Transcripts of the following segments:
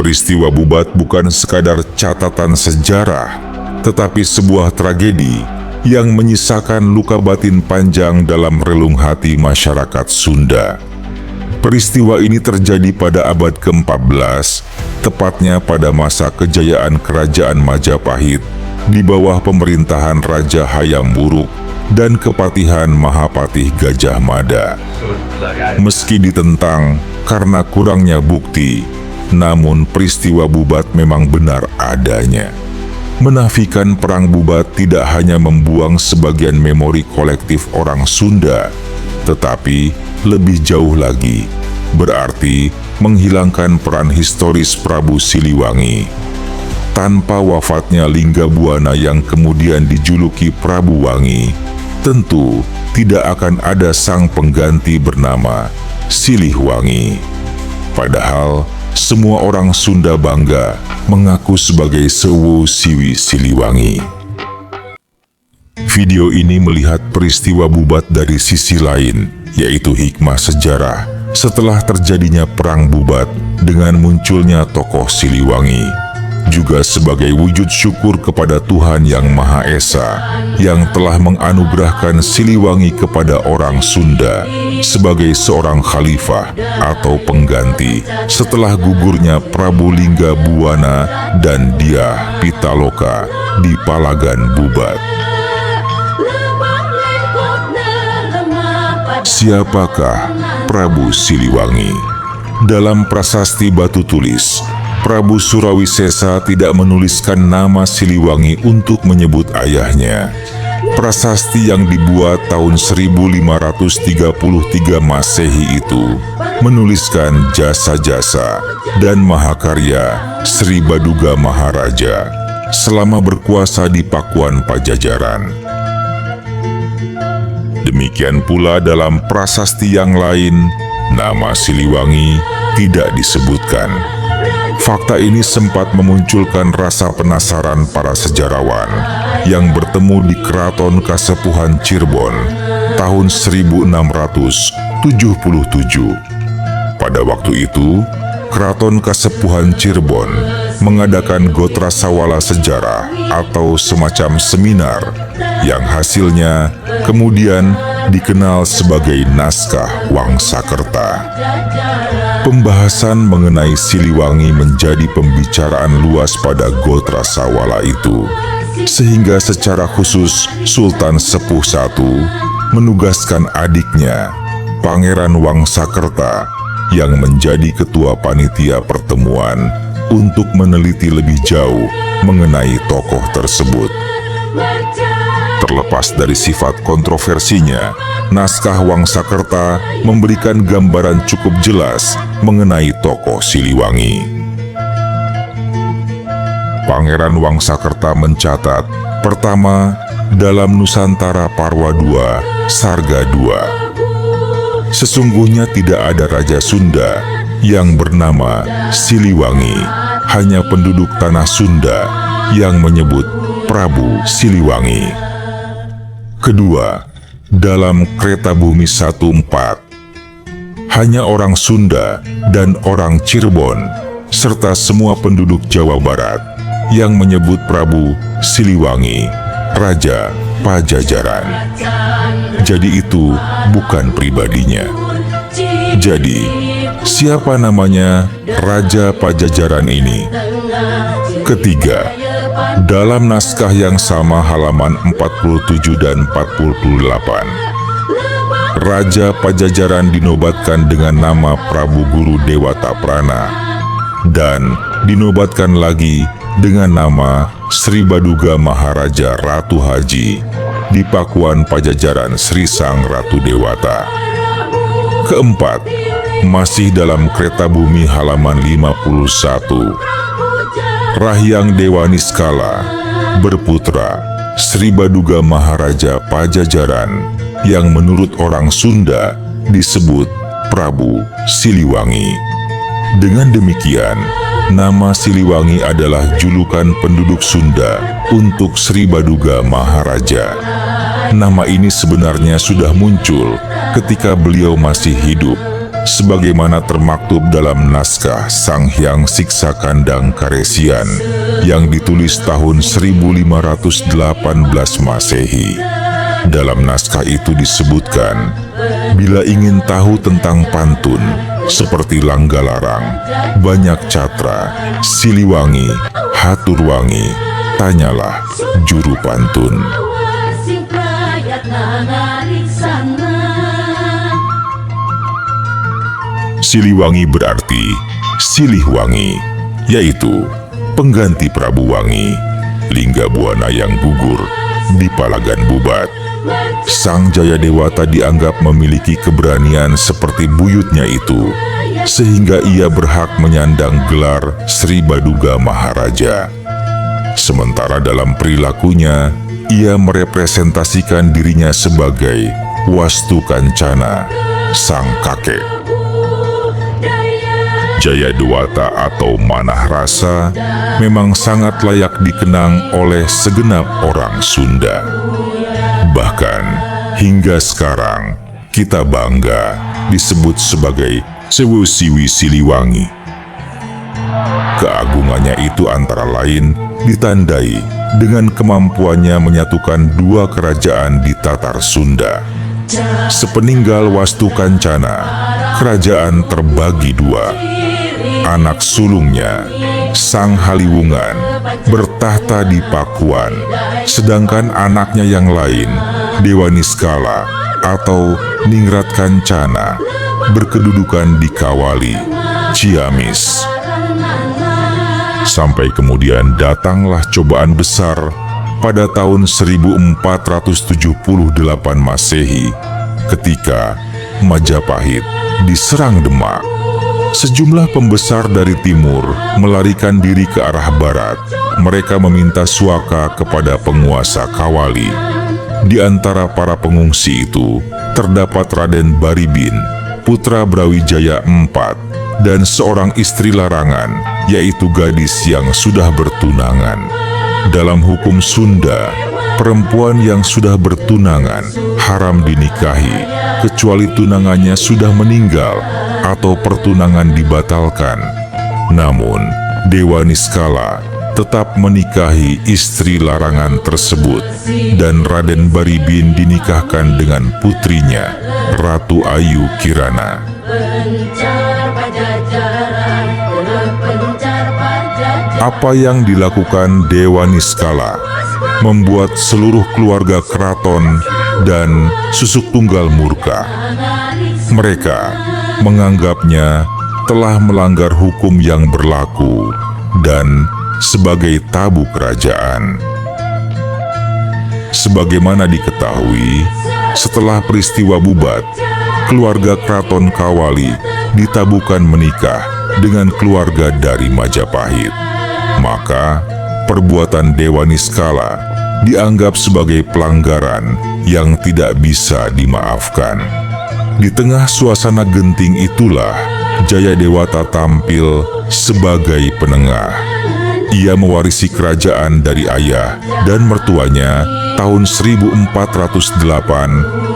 Peristiwa Bubat bukan sekadar catatan sejarah, tetapi sebuah tragedi yang menyisakan luka batin panjang dalam relung hati masyarakat Sunda. Peristiwa ini terjadi pada abad ke-14, tepatnya pada masa kejayaan Kerajaan Majapahit di bawah pemerintahan Raja Hayam Wuruk dan Kepatihan Mahapatih Gajah Mada. Meski ditentang karena kurangnya bukti, namun peristiwa Bubat memang benar adanya. Menafikan perang Bubat tidak hanya membuang sebagian memori kolektif orang Sunda, tetapi lebih jauh lagi, berarti menghilangkan peran historis Prabu Siliwangi. Tanpa wafatnya Linggabuana yang kemudian dijuluki Prabu Wangi, tentu tidak akan ada sang pengganti bernama Siliwangi. Padahal semua orang Sunda bangga mengaku sebagai Sewu Siwi Siliwangi. Video ini melihat peristiwa Bubat dari sisi lain, yaitu hikmah sejarah setelah terjadinya perang Bubat dengan munculnya tokoh Siliwangi, juga sebagai wujud syukur kepada Tuhan Yang Maha Esa yang telah menganugerahkan Siliwangi kepada orang Sunda sebagai seorang khalifah atau pengganti setelah gugurnya Prabu Linggabuana dan Dyah Pitaloka di Palagan Bubat. Siapakah Prabu Siliwangi? Dalam prasasti batu tulis, Prabu Surawisesa tidak menuliskan nama Siliwangi untuk menyebut ayahnya. Prasasti yang dibuat tahun 1533 Masehi itu menuliskan jasa-jasa dan mahakarya Sri Baduga Maharaja selama berkuasa di Pakuan Pajajaran. Demikian pula dalam prasasti yang lain, nama Siliwangi tidak disebutkan. Fakta ini sempat memunculkan rasa penasaran para sejarawan yang bertemu di Keraton Kasepuhan Cirebon tahun 1677. Pada waktu itu, Keraton Kasepuhan Cirebon mengadakan Gotrasawala Sejarah atau semacam seminar yang hasilnya kemudian dikenal sebagai Naskah Wangsakerta. Pembahasan mengenai Siliwangi menjadi pembicaraan luas pada Gotrasawala itu, sehingga secara khusus Sultan Sepuh I menugaskan adiknya, Pangeran Wangsakerta, yang menjadi ketua panitia pertemuan untuk meneliti lebih jauh mengenai tokoh tersebut. Terlepas dari sifat kontroversinya, Naskah Wangsakerta memberikan gambaran cukup jelas mengenai tokoh Siliwangi. Pangeran Wangsakerta mencatat, pertama, dalam Nusantara Parwa II, Sarga II. Sesungguhnya tidak ada Raja Sunda yang bernama Siliwangi, hanya penduduk tanah Sunda yang menyebut Prabu Siliwangi. Kedua, dalam Kereta Bumi 14, hanya orang Sunda dan orang Cirebon, serta semua penduduk Jawa Barat yang menyebut Prabu Siliwangi, Raja Pajajaran. Jadi itu bukan pribadinya. Jadi, siapa namanya Raja Pajajaran ini? Ketiga, dalam naskah yang sama halaman 47 dan 48, Raja Pajajaran dinobatkan dengan nama Prabu Guru Dewata Prana dan dinobatkan lagi dengan nama Sri Baduga Maharaja Ratu Haji di Pakuan Pajajaran Sri Sang Ratu Dewata. Keempat, masih dalam Kereta Bumi halaman 51, Rahyang Dewa Niskala berputra Sri Baduga Maharaja Pajajaran yang menurut orang Sunda disebut Prabu Siliwangi. Dengan demikian, nama Siliwangi adalah julukan penduduk Sunda untuk Sri Baduga Maharaja. Nama ini sebenarnya sudah muncul ketika beliau masih hidup, sebagaimana termaktub dalam naskah Sang Hyang Siksa Kandang Karesian yang ditulis tahun 1518 Masehi. Dalam naskah itu disebutkan, bila ingin tahu tentang pantun seperti Langgalarang, Banyak Catra, Siliwangi, Haturwangi, tanyalah juru pantun. Siliwangi berarti silih wangi, yaitu pengganti Prabu Wangi, Lingga Buana yang gugur di Palagan Bubat. Sang Jayadewata dianggap memiliki keberanian seperti buyutnya itu, sehingga ia berhak menyandang gelar Sri Baduga Maharaja. Sementara dalam perilakunya, ia merepresentasikan dirinya sebagai Wastu Kancana, sang kakek. Jayadewata atau Manah Rasa memang sangat layak dikenang oleh segenap orang Sunda. Bahkan hingga sekarang kita bangga disebut sebagai Sewu Siwi Siliwangi. Keagungannya itu antara lain ditandai dengan kemampuannya menyatukan dua kerajaan di Tatar Sunda. Sepeninggal Wastu Kancana, kerajaan terbagi dua. Anak sulungnya, Sang Haliwungan, bertahta di Pakuan, sedangkan anaknya yang lain, Dewa Niskala atau Ningrat Kancana, berkedudukan di Kawali, Ciamis. Sampai kemudian datanglah cobaan besar pada tahun 1478 Masehi, ketika Majapahit diserang Demak. Sejumlah pembesar dari timur melarikan diri ke arah barat. Mereka meminta suaka kepada penguasa Kawali. Di antara para pengungsi itu terdapat Raden Baribin, putra Brawijaya IV, dan seorang istri larangan, yaitu gadis yang sudah bertunangan. Dalam hukum Sunda, perempuan yang sudah bertunangan haram dinikahi, kecuali tunangannya sudah meninggal atau pertunangan dibatalkan. Namun, Dewa Niskala tetap menikahi istri larangan tersebut, dan Raden Baribin dinikahkan dengan putrinya, Ratu Ayu Kirana. Apa yang dilakukan Dewa Niskala membuat seluruh keluarga keraton dan susuk tunggal murka. Mereka menganggapnya telah melanggar hukum yang berlaku dan sebagai tabu kerajaan. Sebagaimana diketahui, setelah peristiwa Bubat, keluarga keraton Kawali ditabukan menikah dengan keluarga dari Majapahit. Maka, perbuatan Dewa Niskala dianggap sebagai pelanggaran yang tidak bisa dimaafkan. Di tengah suasana genting itulah Jayadewata tampil sebagai penengah. Ia mewarisi kerajaan dari ayah dan mertuanya tahun 1482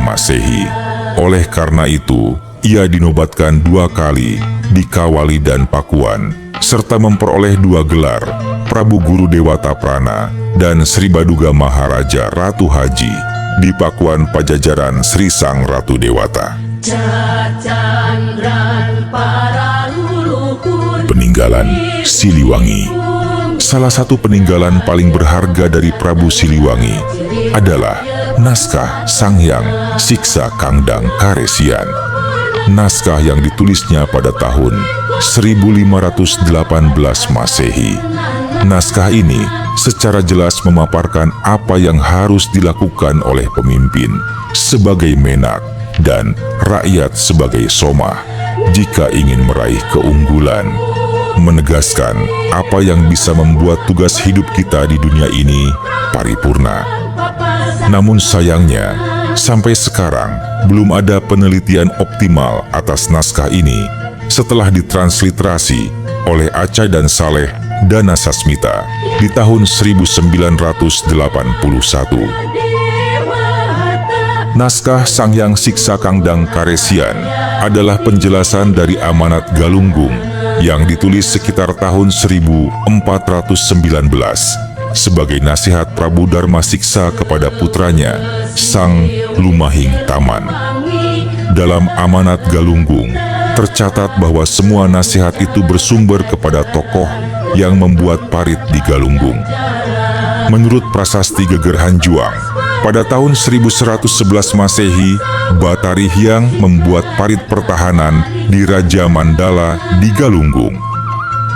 Masehi. Oleh karena itu, ia dinobatkan 2 kali di Kawali dan Pakuan, serta memperoleh 2 gelar, Prabu Guru Dewata Prana dan Sri Baduga Maharaja Ratu Haji di Pakuan Pajajaran Sri Sang Ratu Dewata. Peninggalan Siliwangi. Salah satu peninggalan paling berharga dari Prabu Siliwangi adalah naskah Sang Hyang Siksa Kandang Karesian. Naskah yang ditulisnya pada tahun 1518 Masehi. Naskah ini secara jelas memaparkan apa yang harus dilakukan oleh pemimpin sebagai menak dan rakyat sebagai somah jika ingin meraih keunggulan, menegaskan apa yang bisa membuat tugas hidup kita di dunia ini paripurna. Namun sayangnya, sampai sekarang belum ada penelitian optimal atas naskah ini setelah ditransliterasi oleh Acha dan Saleh Dana Sasmita di tahun 1981. Naskah Sangyang Siksa Kangdang Karesian adalah penjelasan dari amanat Galunggung yang ditulis sekitar tahun 1419 sebagai nasihat Prabu Dharma Siksa kepada putranya, Sang Lumahing Taman. Dalam amanat Galunggung, tercatat bahwa semua nasihat itu bersumber kepada tokoh yang membuat parit di Galunggung. Menurut Prasasti Geger Hanjuang, pada tahun 1111 Masehi, Batari Hyang membuat parit pertahanan di Raja Mandala di Galunggung,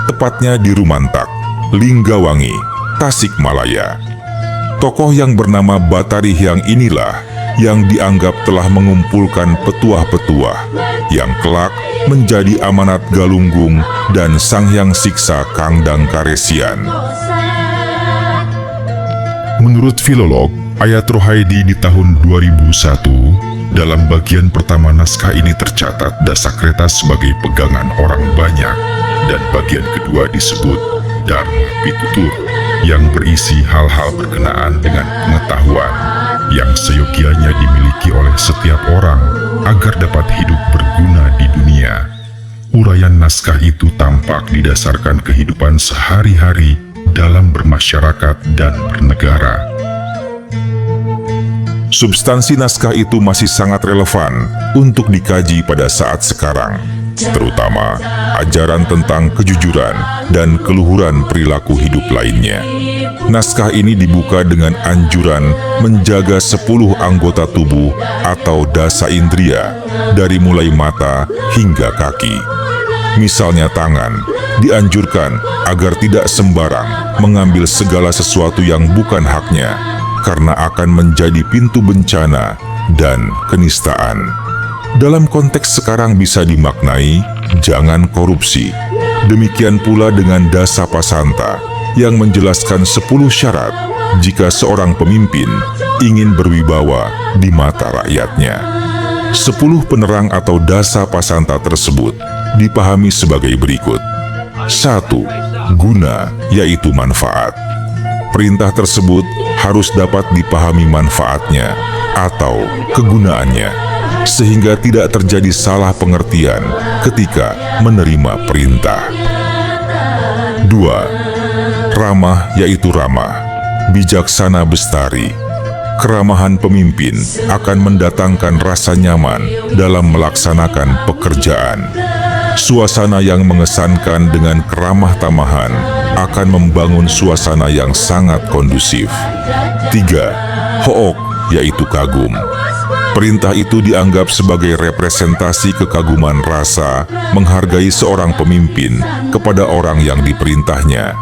tepatnya di Rumantak, Linggawangi, Tasikmalaya. Tokoh yang bernama Batari Hyang inilah yang dianggap telah mengumpulkan petuah-petuah yang kelak menjadi amanat Galunggung dan Sangyang Siksa Kangdang Karesian. Menurut filolog Ayat Rohaidi di tahun 2001, dalam bagian pertama naskah ini tercatat Dasakreta sebagai pegangan orang banyak, dan bagian kedua disebut Dharma Pitutur yang berisi hal-hal berkenaan dengan pengetahuan yang seyogianya dimiliki oleh setiap orang agar dapat hidup berguna di dunia. Uraian naskah itu tampak didasarkan kehidupan sehari-hari dalam bermasyarakat dan bernegara. Substansi naskah itu masih sangat relevan untuk dikaji pada saat sekarang, terutama ajaran tentang kejujuran dan keluhuran perilaku hidup lainnya. Naskah ini dibuka dengan anjuran menjaga 10 anggota tubuh atau dasa indria dari mulai mata hingga kaki. Misalnya tangan, dianjurkan agar tidak sembarang mengambil segala sesuatu yang bukan haknya, karena akan menjadi pintu bencana dan kenistaan. Dalam konteks sekarang bisa dimaknai, jangan korupsi. Demikian pula dengan Dasa Pasanta yang menjelaskan 10 syarat jika seorang pemimpin ingin berwibawa di mata rakyatnya. 10 penerang atau Dasa Pasanta tersebut dipahami sebagai berikut. 1. Guna, yaitu manfaat. Perintah tersebut harus dapat dipahami manfaatnya atau kegunaannya, sehingga tidak terjadi salah pengertian ketika menerima perintah. 2. Ramah, yaitu ramah, bijaksana bestari. Keramahan pemimpin akan mendatangkan rasa nyaman dalam melaksanakan pekerjaan. Suasana yang mengesankan dengan keramah tamahan akan membangun suasana yang sangat kondusif. 3. Hook, yaitu kagum. Perintah itu dianggap sebagai representasi kekaguman rasa menghargai seorang pemimpin kepada orang yang diperintahnya.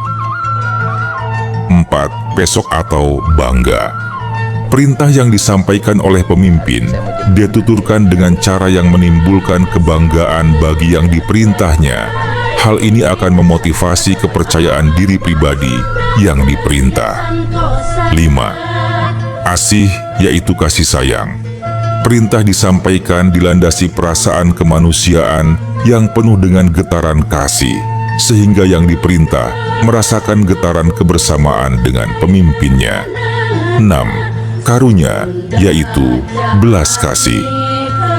4. Pesok atau bangga. Perintah yang disampaikan oleh pemimpin dituturkan dengan cara yang menimbulkan kebanggaan bagi yang diperintahnya. Hal ini akan memotivasi kepercayaan diri pribadi yang diperintah. 5. Asih, yaitu kasih sayang. Perintah disampaikan dilandasi perasaan kemanusiaan yang penuh dengan getaran kasih, sehingga yang diperintah merasakan getaran kebersamaan dengan pemimpinnya. 6. Karunia, yaitu belas kasih.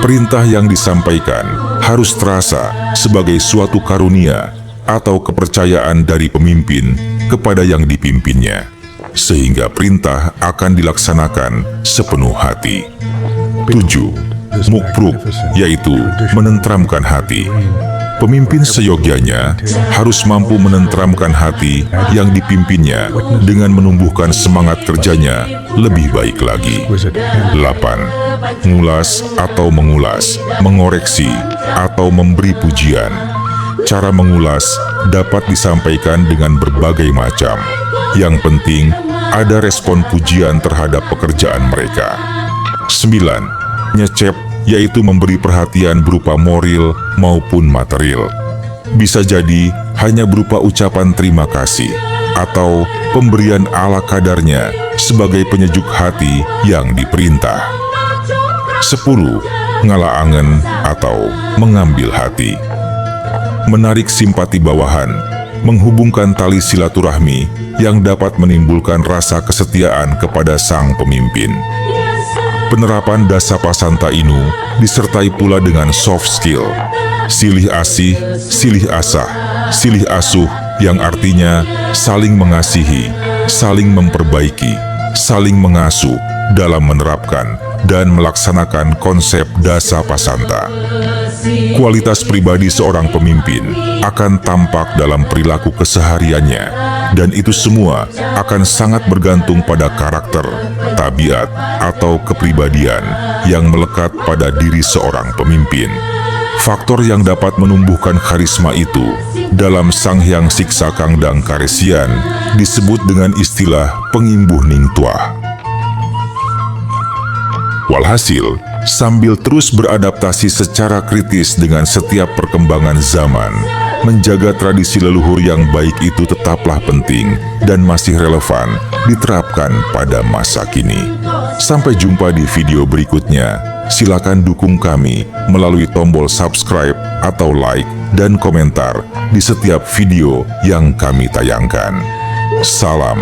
Perintah yang disampaikan harus terasa sebagai suatu karunia atau kepercayaan dari pemimpin kepada yang dipimpinnya, sehingga perintah akan dilaksanakan sepenuh hati. 7. Mukpruk, yaitu menentramkan hati. Pemimpin seyogyanya harus mampu menentramkan hati yang dipimpinnya dengan menumbuhkan semangat kerjanya lebih baik lagi. 8. Ngulas atau mengulas, mengoreksi atau memberi pujian. Cara mengulas dapat disampaikan dengan berbagai macam. Yang penting ada respon pujian terhadap pekerjaan mereka. 9. Nyecep, yaitu memberi perhatian berupa moral maupun material. Bisa jadi hanya berupa ucapan terima kasih atau pemberian ala kadarnya sebagai penyejuk hati yang diperintah. 10. Ngalaangen atau mengambil hati. Menarik simpati bawahan, menghubungkan tali silaturahmi yang dapat menimbulkan rasa kesetiaan kepada sang pemimpin. Penerapan Dasa Pasanta Inu disertai pula dengan soft skill, silih asih, silih asah, silih asuh yang artinya saling mengasihi, saling memperbaiki, saling mengasuh dalam menerapkan dan melaksanakan konsep Dasa Pasanta. Kualitas pribadi seorang pemimpin akan tampak dalam perilaku kesehariannya, dan itu semua akan sangat bergantung pada karakter, tabiat, atau kepribadian yang melekat pada diri seorang pemimpin. Faktor yang dapat menumbuhkan karisma itu dalam Sang Hyang Siksa Kangdang Karesian disebut dengan istilah pengimbuh ning tuah. Walhasil, sambil terus beradaptasi secara kritis dengan setiap perkembangan zaman, menjaga tradisi leluhur yang baik itu tetaplah penting dan masih relevan diterapkan pada masa kini. Sampai jumpa di video berikutnya. Silakan dukung kami melalui tombol subscribe atau like dan komentar di setiap video yang kami tayangkan. Salam